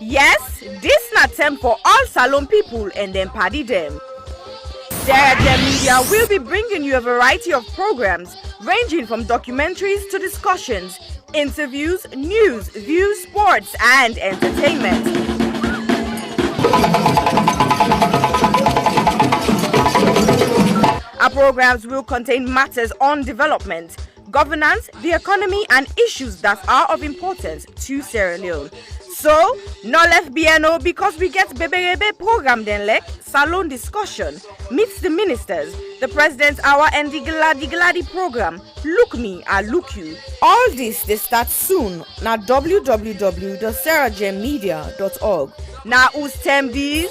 Yes, this na term for all Salon people and them party them. Sierra Leone Media will be bringing you a variety of programs ranging from documentaries to discussions, interviews, news, views, sports, and entertainment. Our programs will contain matters on development, governance, the economy, and issues that are of importance to Sierra Leone. So, no left BNO because we get Bebe program then like Salon discussion, meets the ministers, the president's hour and the Gladi program. Look me, I look you. All this they start soon na www.sierragemedia.org. Now who's term these?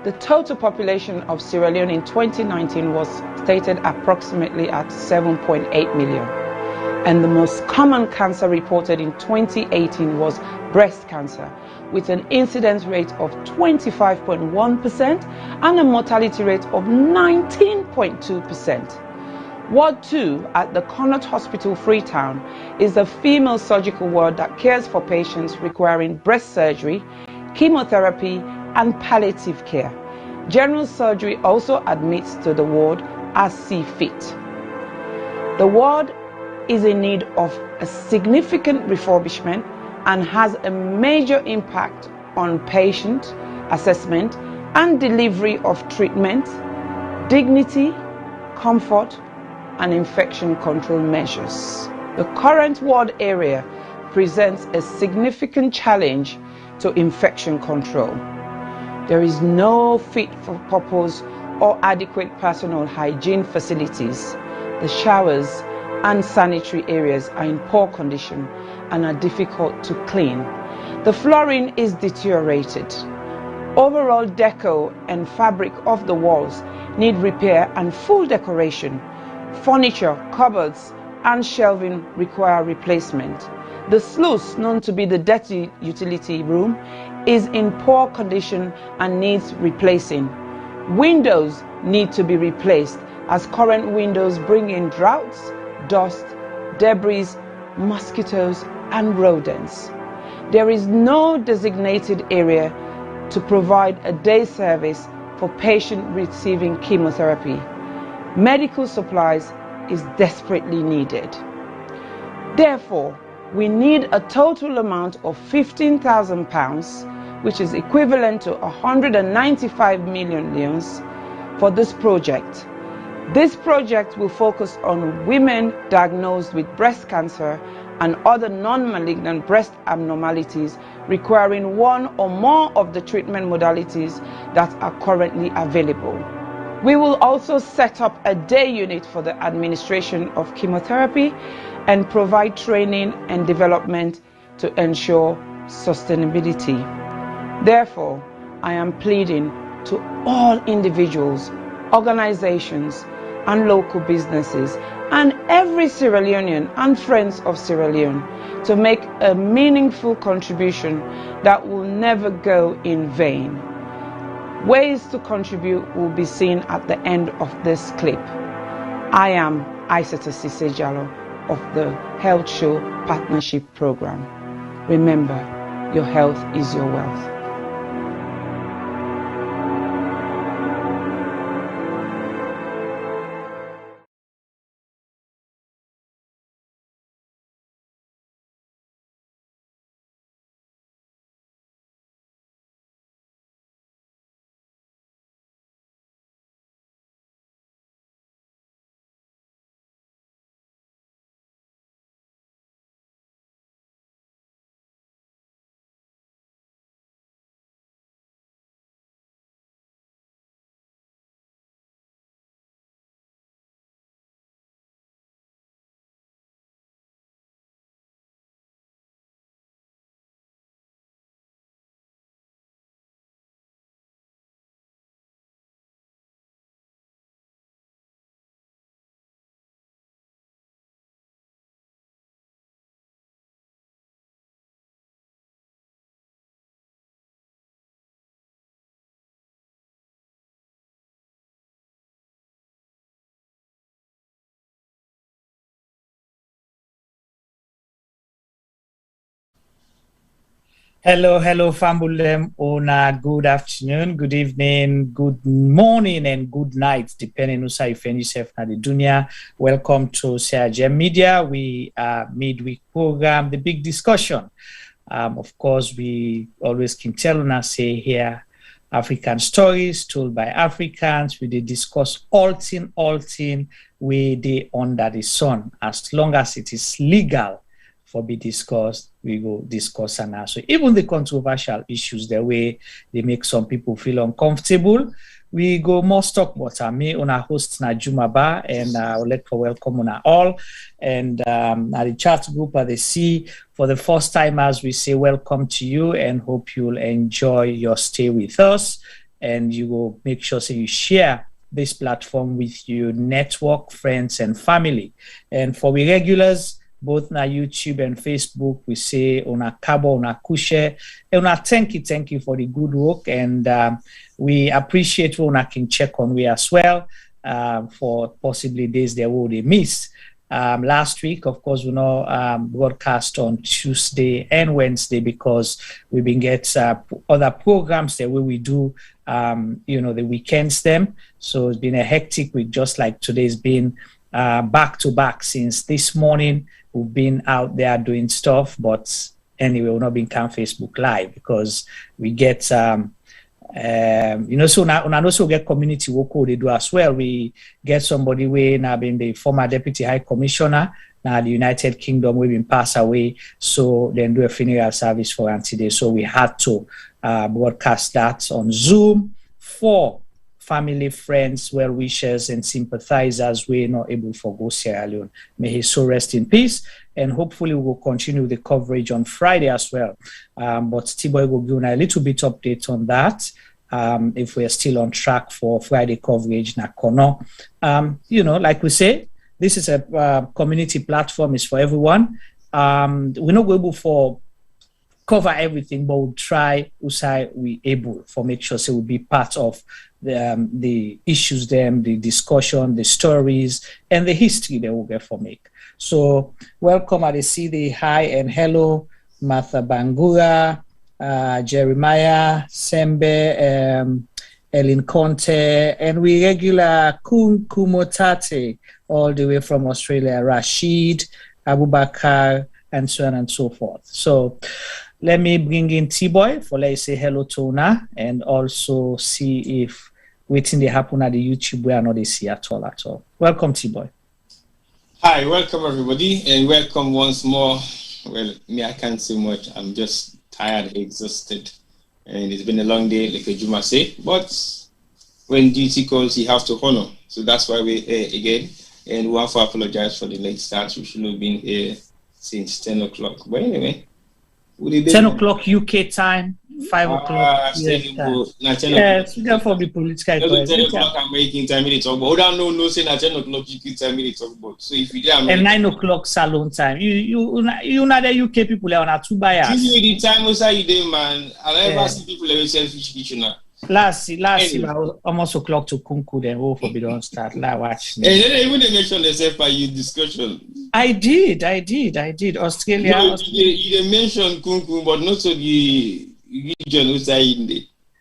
The total population of Sierra Leone in 2019 was stated approximately at 7.8 million. And the most common cancer reported in 2018 was breast cancer, with an incidence rate of 25.1% and a mortality rate of 19.2%. Ward 2 at the Connaught Hospital, Freetown, is a female surgical ward that cares for patients requiring breast surgery, chemotherapy, and palliative care. General surgery also admits to the ward as see fit. The ward is in need of a significant refurbishment and has a major impact on patient assessment and delivery of treatment, dignity, comfort, and infection control measures. The current ward area presents a significant challenge to infection control. There is no fit for purpose or adequate personal hygiene facilities. The showers and sanitary areas are in poor condition and are difficult to clean. The flooring is deteriorated. Overall decor and fabric of the walls need repair and full decoration. Furniture, cupboards, and shelving require replacement. The sluice, known to be the dirty utility room, is in poor condition and needs replacing. Windows need to be replaced as current windows bring in draughts, dust, debris, mosquitoes, and rodents. There is no designated area to provide a day service for patients receiving chemotherapy. Medical supplies is desperately needed. Therefore, we need a total amount of £15,000, which is equivalent to 195 million leones, for this project. This project will focus on women diagnosed with breast cancer and other non-malignant breast abnormalities requiring one or more of the treatment modalities that are currently available. We will also set up a day unit for the administration of chemotherapy and provide training and development to ensure sustainability. Therefore, I am pleading to all individuals, organizations, and local businesses, and every Sierra Leonean and friends of Sierra Leone to make a meaningful contribution that will never go in vain. Ways to contribute will be seen at the end of this clip. I am Aissata Cissé Jallow of the Health Show Partnership Program. Remember, your health is your wealth. Hello, Fambulem. Ona, good afternoon, good evening, good morning, and good night, depending on how you find yourself in the dunya. Welcome to Sierra Media. We are midweek program, the big discussion. Of course, we always can tell on us say here African stories told by Africans. We did discuss all thing we they under the sun, as long as it is legal for be discussed, we go discuss and answer. Even the controversial issues, the way they make some people feel uncomfortable, we go more stock water. Me on our host Najumaba, and I would like to welcome on all. And at the chat group at the C, for the first time, as we say, welcome to you and hope you'll enjoy your stay with us. And you will make sure so you share this platform with your network, friends, and family. And for we regulars, both na YouTube and Facebook, we say ona kabo, ona kushe, ona thank you for the good work, and we appreciate when I can check on we as well for possibly days they will miss. Last week, of course, we know broadcast on Tuesday and Wednesday because we've been get other programs the way we do, the weekends them. So it's been a hectic week, just like today's been back to back since this morning. We've been out there doing stuff, but anyway, we've not been on Facebook Live because we get, so now also get community work they do as well. We get somebody way now being the former Deputy High Commissioner, now the United Kingdom, we've been passed away, so then do a funeral service for him today. So we had to broadcast that on Zoom for family, friends, well-wishers, and sympathizers we're not able to go Sierra Leone. May his soul rest in peace, and hopefully we'll continue the coverage on Friday as well. But T-Boy will give a little bit update on that, if we're still on track for Friday coverage. Nakono, like we say, this is a community platform, is for everyone. We're not able for cover everything, but we'll try usai we able for make sure so we'll be part of the issues, them, the discussion, the stories, and the history they will get for make. So welcome at the CD, hi and hello, Martha Bangura, Jeremiah, Sembe, Ellen Conte, and we regular Kun Kumotate all the way from Australia, Rashid, Abubakar, and so on and so forth. So let me bring in T-Boy for let's say hello to Una and also see if waiting they happen at the YouTube where I know they see at all. Welcome, T-Boy. Hi, welcome everybody, and welcome once more. Well, me, I can't say much. I'm just tired, exhausted, and it's been a long day, like Juma say. But when duty calls, you have to honor. So that's why we're here again. And we want to apologize for the late start. We should have been here since 10 o'clock. But anyway, 10 o'clock UK time, 5 o'clock US time. Yes, we got for the political. 10 o'clock American time, we talk about. No, say 10 o'clock UK time, we talk about. So if you did and 9 o'clock Salon time, you know the UK people are on 2 bias. Give me the time also you do, man. I never see people like selfish kitchen now. Last year, almost o'clock to Kunku, then we'll forbid on start. Like watch. And then even they mentioned themselves by you discussion. I did. Australia. No, you mentioned Kunku, but not so the region who's in there.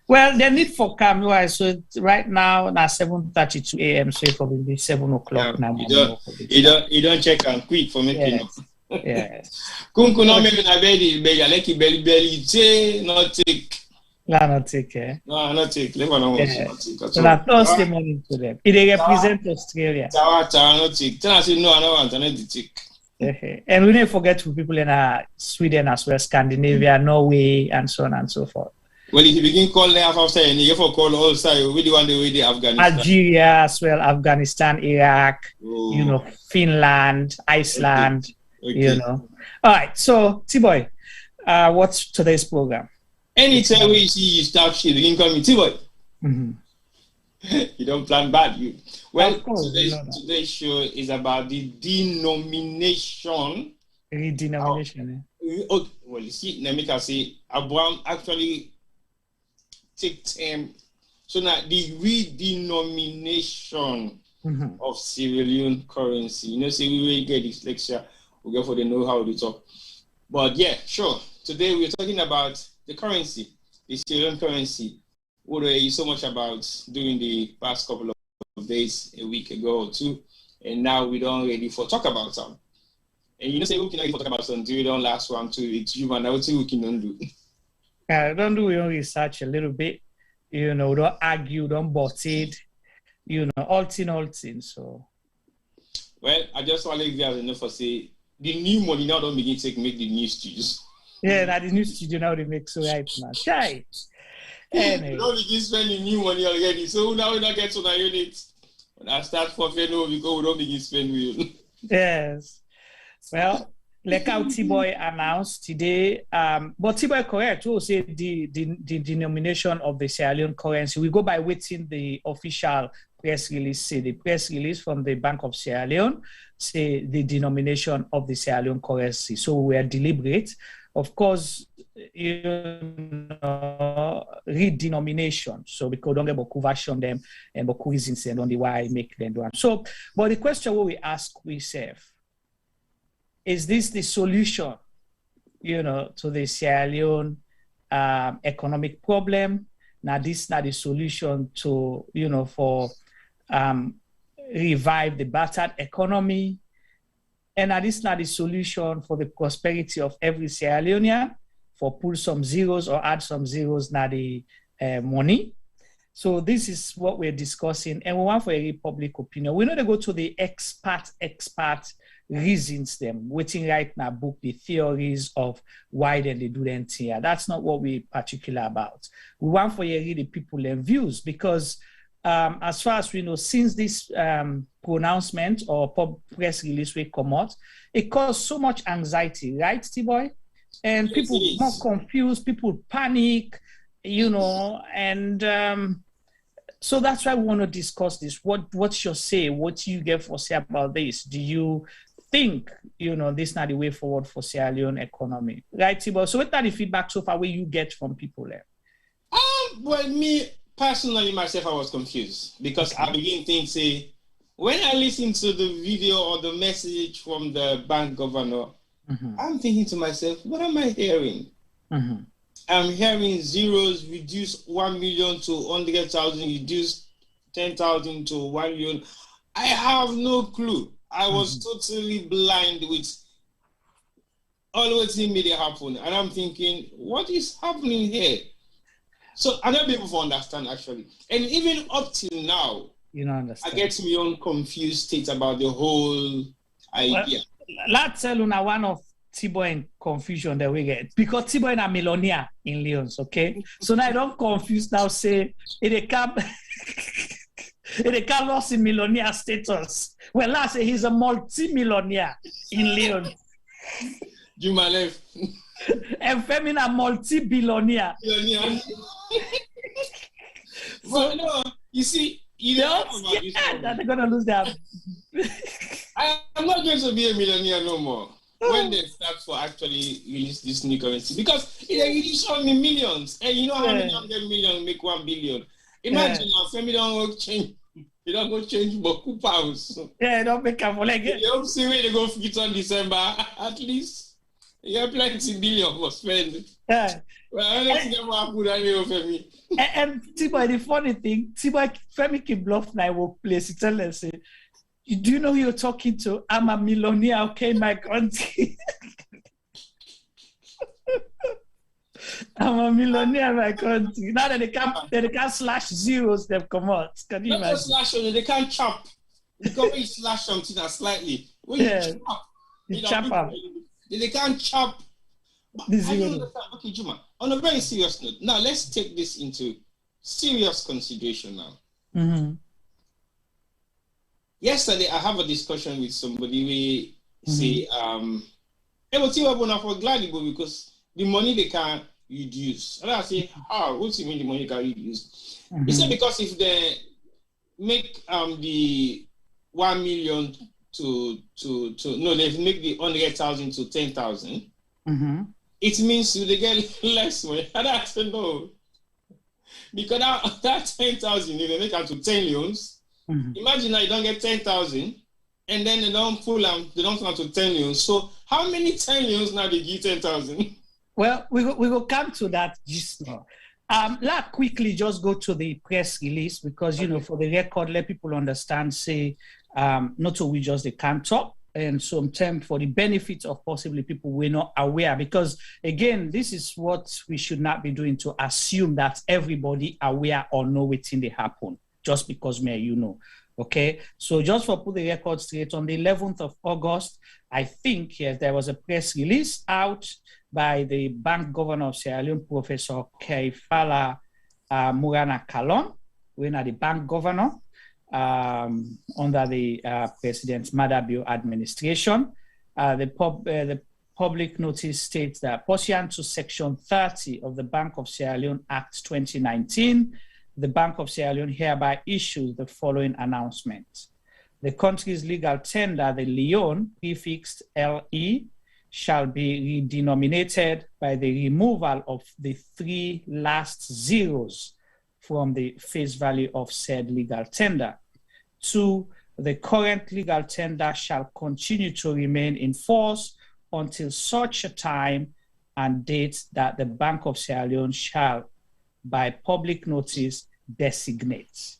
Well, the need for camera, so right now now 7:32 a.m. So it will be 7 o'clock now. You don't check and quick for making. Yes. Kunku no maybe na belly, like belly say not take. Not take, No, not take. Let me know. So that Thursday morning to them. It represents Australia. Not take. Tell us no, I don't want to take. And we didn't forget to people in Sweden as well, Scandinavia, Norway, and so on and so forth. Well, if you begin calling after and you for call all side, we do want the way the Afghanistan. Algeria as well, Afghanistan, Iraq, Finland, Iceland, Okay. All right, so T-Boy, what's today's program? Anytime we see you start shit, you can call me T-Boy. You don't plan bad. Well, today's show is about the denomination. Re-denomination. Well, you see, let me say, Abraham actually take time. So now the re-denomination of Sierra Leone currency. So we will get this lecture. We go for the know how to talk. But yeah, sure. today we're talking about the currency, the Sierra Leone currency. What are you so much about during the past couple of days, a week ago or two, and now we don't ready for talk about some. And you know, say we can talk about some during the last 1 2 weeks. You man, I would say we can do. Don't do your own research a little bit. You know, don't argue, don't butt it. You know, all things. So, well, I just want to leave you as enough for say the new money now don't begin to make the new studios. Yeah, that the new studio now they make so right, man. Chai. Anyway. We don't begin spending new money already, so now we don't get to the unit. When I start for no because we don't begin spending. Yes. Well, like how T-Boy announced today, but T-Boy correct, we'll say the denomination of the Sierra Leone currency. We go by waiting the official press release, say the press release from the Bank of Sierra Leone, say the denomination of the Sierra Leone currency. So we are deliberate. Of course, you know, re-denomination. So because don't get beaucoup version them and beaucoup reasons and on the why make them do. So, but the question what we ask ourselves, is this the solution, you know, to the Sierra Leone economic problem? Now, this is not the solution to, you know, for revive the battered economy. And this is not the solution for the prosperity of every Sierra Leonean, for pull some zeros or add some zeros now the money. So this is what we're discussing, and we want for a public opinion. We know to go to the expert reasons them, waiting right now, book the theories of why then they do them here. That's not what we're particular about. We want for you the people and views, because as far as we know, since this pronouncement or press release will come out, it caused so much anxiety, right, T-Boy? And people more confused, people panic, you know, and so that's why we want to discuss this. What's your say? What do you get for say about this? Do you think, you know, this is not the way forward for Sierra Leone economy? Right, T-Boy? So what are the feedback so far where you get from people there? Well, me personally, myself, I was confused because I begin to think, say, when I listen to the video or the message from the bank governor, I'm thinking to myself, what am I hearing? I'm hearing zeros reduce 1 million to 100,000, reduce 10,000 to 1 million. I have no clue. I was totally blind with all what's in media happen. And I'm thinking, what is happening here? So I don't be able to understand actually. And even up till now, you don't understand. I get my own confused state about the whole idea. Well, let's tell you now one of T-Boy in confusion that we get. Because T-Boy is a millionaire in Leons, okay? So now I don't confuse now, say, it can't lost in millionaire status. Well, last say he's a multi-millionaire in Leon. Juma left. And Femina multi-billionaire. But no, you see, you know that they're gonna lose their. I'm not going to be a millionaire no more when they start for actually release this new currency, because it release so many millions, and you know how many 100 million make 1 billion. Imagine our family don't go change. You don't go change beaucoup pounds. Yeah, don't make a like it. You don't see where they go fit on December at least. You have plenty billion for spend. Yeah. Well, I don't think I'm put that here for me. And T-Boy, the funny thing, T-Boy, Femi can bluff now will place. He tell us, do you know who you're talking to? I'm a millionaire, okay, my country. I'm a millionaire, my country. Now that they can't slash zeros, they've come out. Can you imagine? Slash on it, they can't chop. Because when you slash something slightly, when you chop up. They can't chop. I don't understand. Okay, Juma, on a very serious note, now let's take this into serious consideration now. Yesterday, I have a discussion with somebody. We say, for Gladibo because the money they can reduce. And I say, how? What's the mean the money can reduce? He said, because if they make the 1 million they make the 100,000 to 10,000. It means they get less money. And I said no, because that 10,000 they make out to 10 loans. Imagine now you don't get 10,000, and then they don't pull them. They don't come to 10 loans. So how many 10 loans now they give 10,000? Well, we will come to that just now. Let's quickly just go to the press release because, for the record, let people understand, say, not so we just they can't talk. And sometimes for the benefit of possibly people we're not aware, because again, this is what we should not be doing, to assume that everybody aware or know what's in the happen just because okay. So just for put the record straight, on the 11th of August, I think, yes, there was a press release out by the Bank Governor of Sierra Leone, Professor Keifala Muranah Kallon, when are the bank governor, under the President Madabio administration. The public notice states that pursuant to Section 30 of the Bank of Sierra Leone Act 2019, the Bank of Sierra Leone hereby issues the following announcement. The country's legal tender, the Leone, prefixed LE, shall be redenominated by the removal of the 3 last zeros from the face value of said legal tender. 2, the current legal tender shall continue to remain in force until such a time and date that the Bank of Sierra Leone shall, by public notice, designate.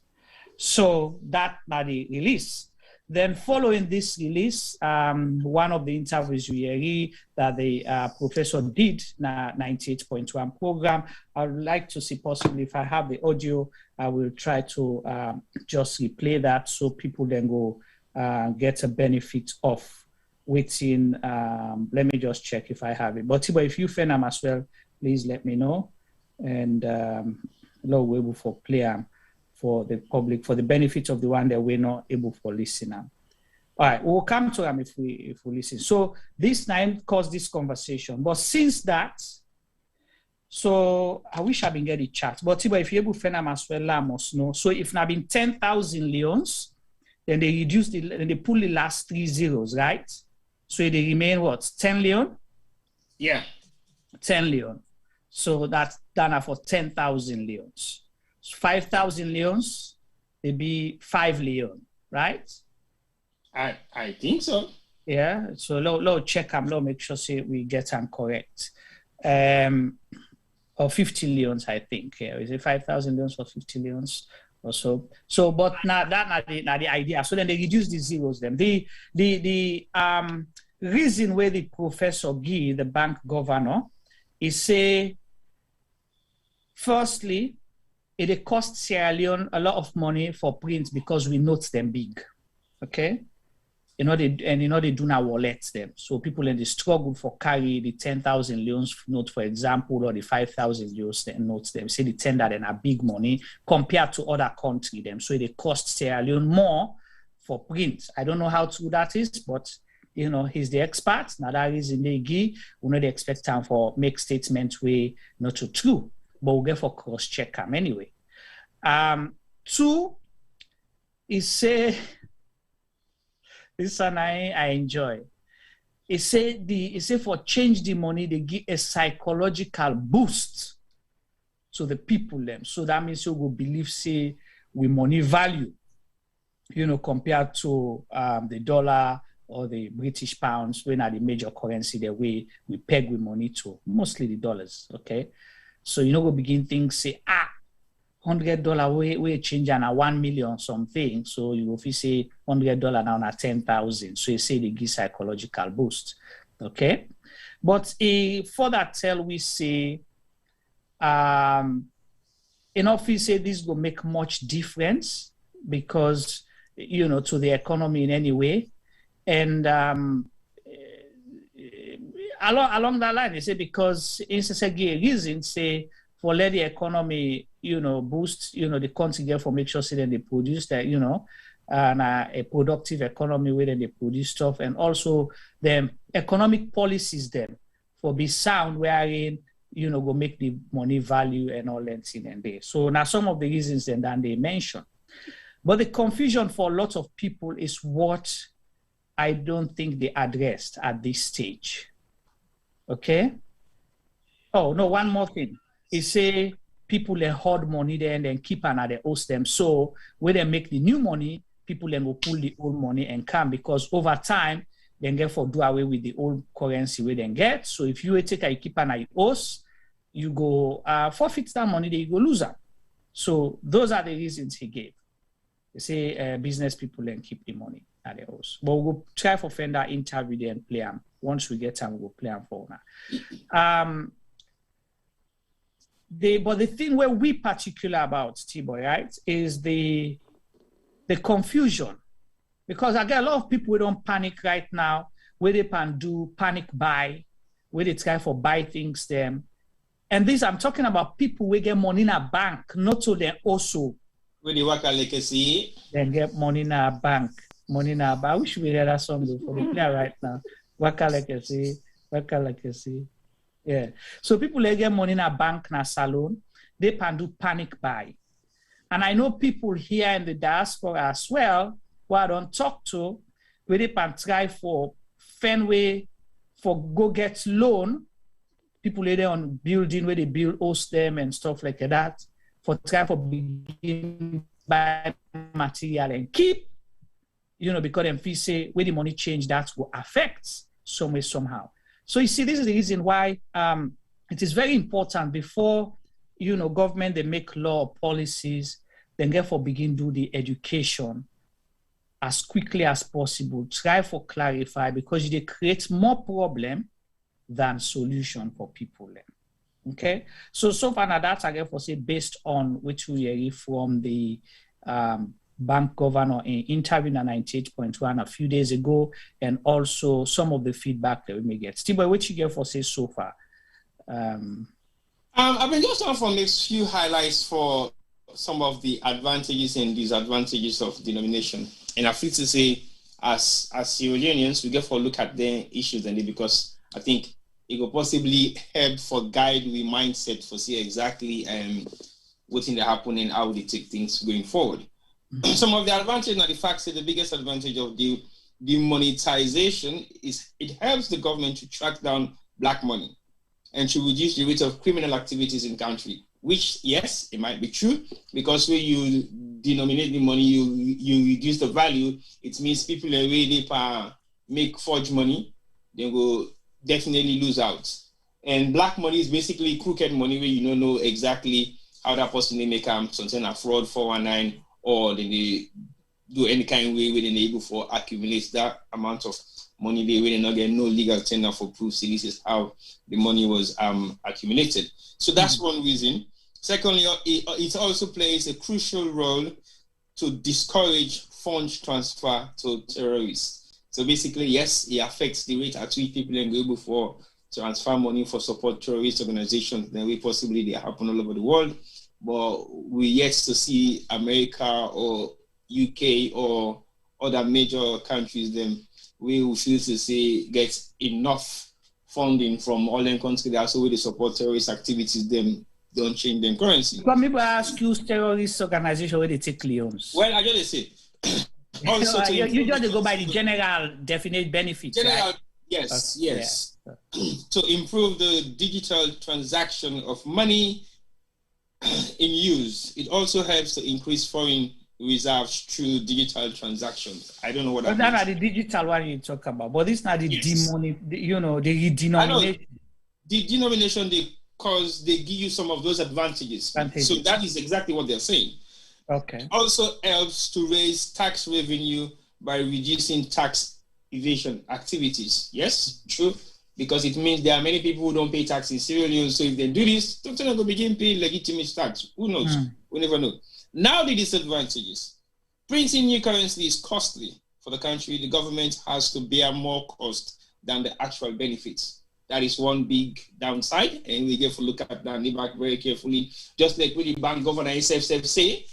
So that the release. Then following this release, one of the interviews we heard that the professor did na 98.1 program, I would like to see possibly if I have the audio, I will try to just replay that so people then go get a benefit of within, let me just check if I have it. But if you find them as well, please let me know. And we're able for play for the public, for the benefit of the one that we're not able for listening. All right, we'll come to them if we listen. So this nine caused this conversation. But since that, so I wish I've been getting chat. But if you're able to find them as well, I must know. So if now been 10,000 leons, then they reduce then they pull the last 3 zeros, right? So they remain what? 10 leon? Yeah. 10 leon. So that's done for 10,000 leons. 5,000 leons, they be 5 leon, right? I think so. Yeah. So let's check them. Let's make sure say we get them correct. Or 50 leons, I think. Yeah, is it 5,000 leons or 50 leons or so? So, but now that's not the idea. So then they reduce the zeros. Then the reason where the professor give the bank governor is say, firstly, it costs Sierra Leone a lot of money for print because we note them big, okay? They do not wallet them. So people in the struggle for carry the 10,000 leons note, for example, or the 5,000 leons notes them. Say the tender then are big money compared to other country them. So it costs Sierra Leone more for print. I don't know how true that is, but he's the expert. Now that is in the give. We know they expect time for make statements way not too true. But we'll get for cross-check them anyway. 2 is say, this one I enjoy. It say for change the money, they give a psychological boost to the people them. So that means you will believe, say, we money value, compared to the dollar or the British pounds, when are the major currency the way we peg with money to, mostly the dollars, okay? So go begin things say, $100 we change and 1 million something. So you will say $100 now at 10,000. So you say they give psychological boost. Okay. But further tell we say enough we say this will make much difference because to the economy in any way. And along that line, they say because it's a reason say for let the economy, boost, the country therefore make sure that they produce that, and a productive economy where they produce stuff, and also the economic policies them for be sound wherein, go make the money value and all that thing and there. So now some of the reasons then they mention. But the confusion for lots of people is what I don't think they addressed at this stage. Okay? Oh, no, one more thing. It say people they hoard money there and then keep another host them. So when they make the new money, people then will pull the old money and come because over time, then therefore do away with the old currency we then get. So if you take a keep an IOS, you go forfeit that money, then you go lose them. So those are the reasons he gave. They say business people then keep the money at the house. But we'll try for find that interview and play them. Once we get time, we'll play them for now. But the thing where we particular about T-Boy, right, is the confusion. Because I get a lot of people who don't panic right now, where they can do panic buy, where they try for buy things them. And this, I'm talking about people who get money in a bank, not so they also. Where they work at legacy. Then get money in a bank. Money in a bank. I wish we hear that song for the player right now. Work at legacy. Work at legacy. Yeah. So people they get money in a bank, na salon, they can do panic buy. And I know people here in the diaspora as well, who I don't talk to, where they can try for Fenway for go get loan. People later on building where they build host them and stuff like that, for try for begin buy material and keep, because them feel say where the money change that will affect some way somehow. So you see, this is the reason why it is very important before government they make law or policies, then therefore begin do the education as quickly as possible. Try for clarify, because they create more problem than solution for people. Okay, so far now that I get for say based on which we hear from the bank governor in interview at 98.1 a few days ago, and also some of the feedback that we may get. Steve, what you get for say so far? I've been just on from a few highlights for some of the advantages and disadvantages of denomination. And I feel to say, as Sierra Leoneans, we get for look at their issues and because I think it will possibly help for guide we mindset for see exactly what in the happen and how they take things going forward. Mm-hmm. Some of the advantages and the facts that the biggest advantage of the demonetization is it helps the government to track down black money and to reduce the rate of criminal activities in country, which, yes, it might be true, because when you denominate the money, you reduce the value. It means people are really make forged money, they will definitely lose out. And black money is basically crooked money where you don't know exactly how that person they make something a fraud 419, or they do any kind of way where they're able to accumulate that amount of money they really not get no legal tender for proof. So this is how the money was accumulated. So that's one reason. Secondly, it also plays a crucial role to discourage funds transfer to terrorists. So basically, yes, it affects the rate at which people are able for transfer money for support terrorist organizations. Then we possibly they happen all over the world, but we yet to see America or UK or other major countries them we will feel to say get enough funding from all them countries that also with the support terrorist activities them don't change them currency. But maybe ask you terrorist organization where they take loans. Well, I just say also you just go by the general definite benefits. General, right? Yes, yes. Yeah. To improve the digital transaction of money in use. It also helps to increase foreign reserves through digital transactions. I don't know what that means. That's the digital one you talk about, but this is not the the denomination. The denomination because they give you some of those advantages. So that is exactly what they're saying. Okay. Also helps to raise tax revenue by reducing tax evasion activities. Yes, true. Because it means there are many people who don't pay tax in Sierra Leone. So if they do this, they're going to begin paying legitimate tax. Who knows? We never know. Now the disadvantages. Printing new currency is costly for the country. The government has to bear more cost than the actual benefits. That is one big downside, and we get to look at that back very carefully. Just like when the bank governor himself say,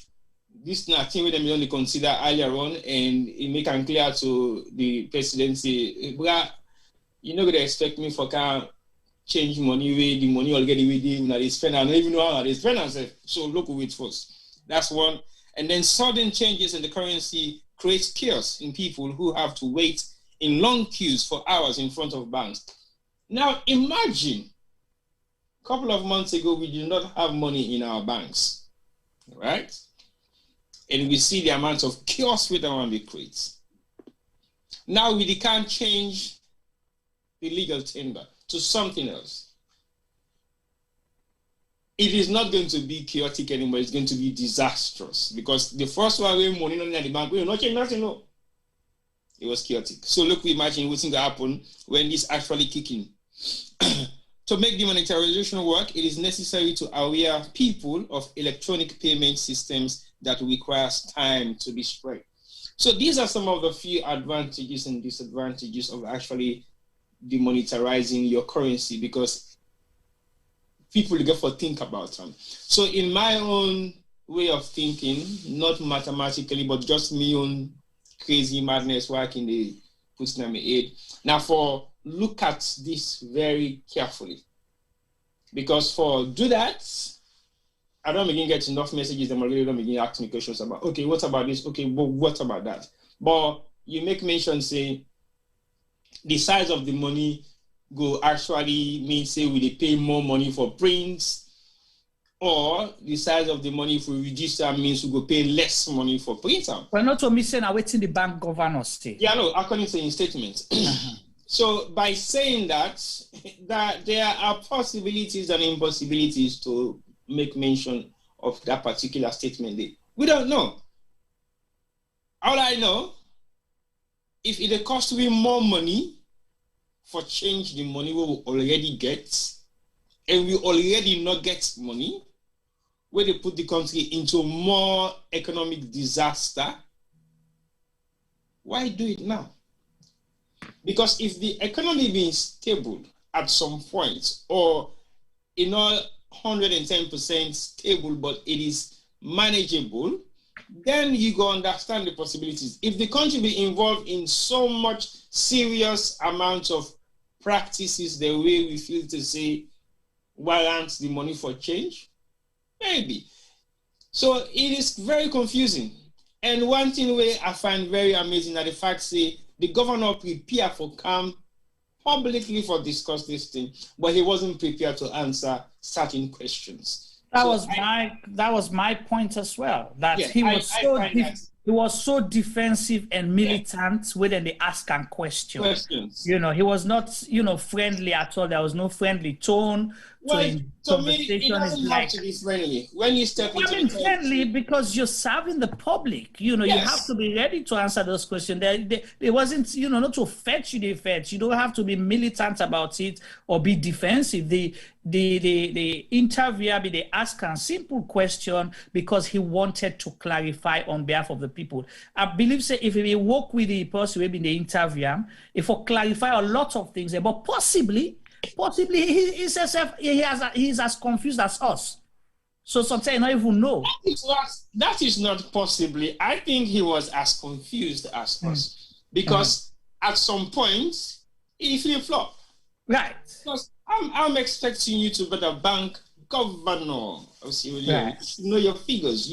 this is not thing we them only consider earlier on, and it make it clear to the presidency, you're not going to expect me for can change money way, the money already with you, they spend, I don't even know how they spend themselves. So look at it first. That's one. And then sudden changes in the currency creates chaos in people who have to wait in long queues for hours in front of banks. Now imagine, a couple of months ago, we did not have money in our banks, right? And we see the amount of chaos with our creates. Now we can't change the legal tender to something else. It is not going to be chaotic anymore. It's going to be disastrous, because the first one we money in the bank, we will not change nothing. No, it was chaotic. So look, we imagine what's going to happen when this actually kick in. To make demonetization work, it is necessary to aware people of electronic payment systems that requires time to be spread. So these are some of the few advantages and disadvantages of actually demonetizing your currency, because people get to think about them. So in my own way of thinking, not mathematically, but just me own crazy madness working the puts them aid. Now for look at this very carefully, because for do that, I don't begin get enough messages. I'm already don't begin asking me questions about, okay, what about this? Okay, but what about that? But you make mention, say, the size of the money go actually mean, say, will they pay more money for prints, or the size of the money if we reduce that means we go pay less money for printer. We're not missing awaiting the bank governor state. Yeah, no, according to in statements. So by saying that there are possibilities and impossibilities to make mention of that particular statement, we don't know. All I know, if it costs me more money for change the money we will already get, and we already not get money, where they put the country into more economic disaster, why do it now? Because if the economy being stable at some point, or 110% stable, but it is manageable, then you go understand the possibilities. If the country be involved in so much serious amounts of practices the way we feel to say warrants the money for change, maybe. So it is very confusing. And one thing where I find very amazing that the fact say the governor prepared for come publicly for discuss this thing, but he wasn't prepared to answer certain questions. That was my point as well. That he was so defensive and militant when they ask and questions. You know, he was not friendly at all. There was no friendly tone. Well, to me, it doesn't have to be friendly. When you step into friendly because you're serving the public. You know, yes. You have to be ready to answer those questions. They wasn't, not to fetch you. They fetch. You don't have to be militant about it or be defensive. The interviewer, they ask a simple question because he wanted to clarify on behalf of the people. I believe, say, if we work with the person who be the interviewer, if we clarify a lot of things, but possibly he's as confused as us. So sometimes I don't even know. That is not possibly. I think he was as confused as us, because at some point he flip-flop. Right. Because I'm expecting you to be the bank governor of Sierra Leone. You should know your figures.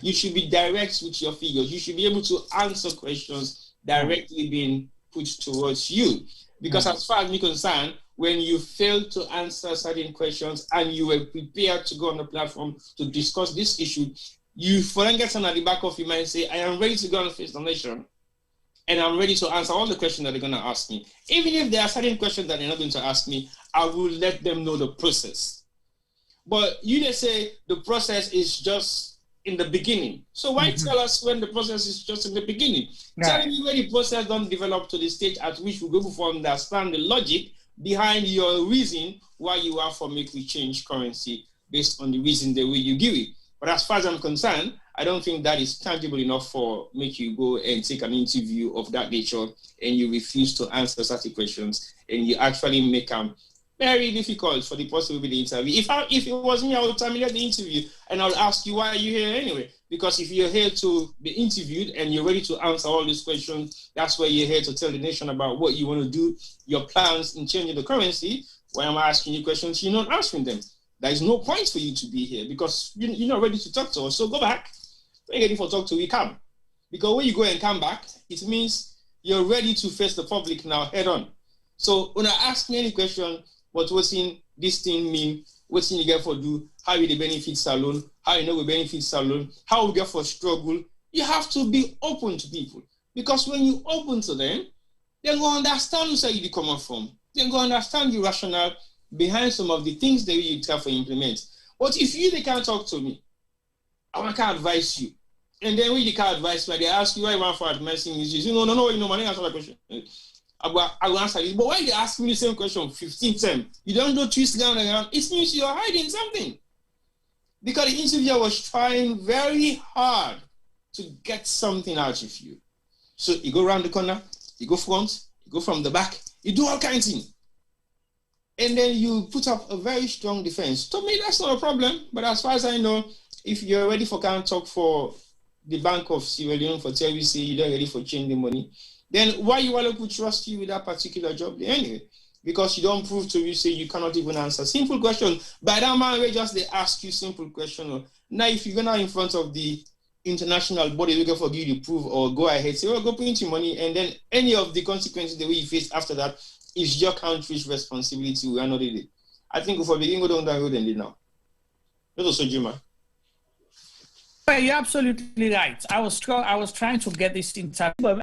You should be direct with your figures. You should be able to answer questions directly being put towards you. Because as far as I'm concerned, when you fail to answer certain questions and you were prepared to go on the platform to discuss this issue, you then get something at the back of your mind and say, I am ready to go on face the nation, and I'm ready to answer all the questions that they're going to ask me. Even if there are certain questions that they're not going to ask me, I will let them know the process. But you just say the process is just in the beginning. So why tell us when the process is just in the beginning? Right. Tell me when the process don't develop to the stage at which we go to understand the logic behind your reason why you are for make we change currency based on the reason the way you give it. But as far as I'm concerned, I don't think that is tangible enough for make you go and take an interview of that nature and you refuse to answer certain questions and you actually make them very difficult for the person who will be the interview. If it was me, I would terminate the interview and I'll ask you why are you here anyway? Because if you're here to be interviewed and you're ready to answer all these questions, that's where you're here to tell the nation about what you want to do, your plans in changing the currency. When I'm asking you questions, you're not answering them. There is no point for you to be here because you're not ready to talk to us. So go back. When you're ready for talk to, we come. Because when you go and come back, it means you're ready to face the public now head on. So when I ask me any question, what's in this thing mean? What's in you get for do? How will the benefits alone? How you know we benefits alone? How we get for struggle? You have to be open to people. Because when you open to them, Then go understand where you come from. Then go understand the rationale behind some of the things that you try to implement. But if they can't talk to me, I can't advise you. And then when you can't advise me, they ask you why you want for advancing issues. No, man, answer that question. I will answer this. But why they ask me the same question 15 times? You don't go twist down and around. It means you're hiding something. Because the interviewer was trying very hard to get something out of you. So you go around the corner, you go front, you go from the back, you do all kinds of things. And then you put up a very strong defense. To me, that's not a problem. But as far as I know, if you're ready for can't talk for the Bank of Sierra Leone for TVC, you're not ready for changing the money, then why you want to trust you with that particular job anyway? Because you don't prove to you say you cannot even answer simple questions. By that man, they just they ask you simple questions. Now, if you go now in front of the international body, we go for you to prove or go ahead, say, go print your money, and then any of the consequences the way you face after that is your country's responsibility. We are not in it. I think if we begin go down that road and now. That's also Juma. Well, you're absolutely right. I was trying to get this interview.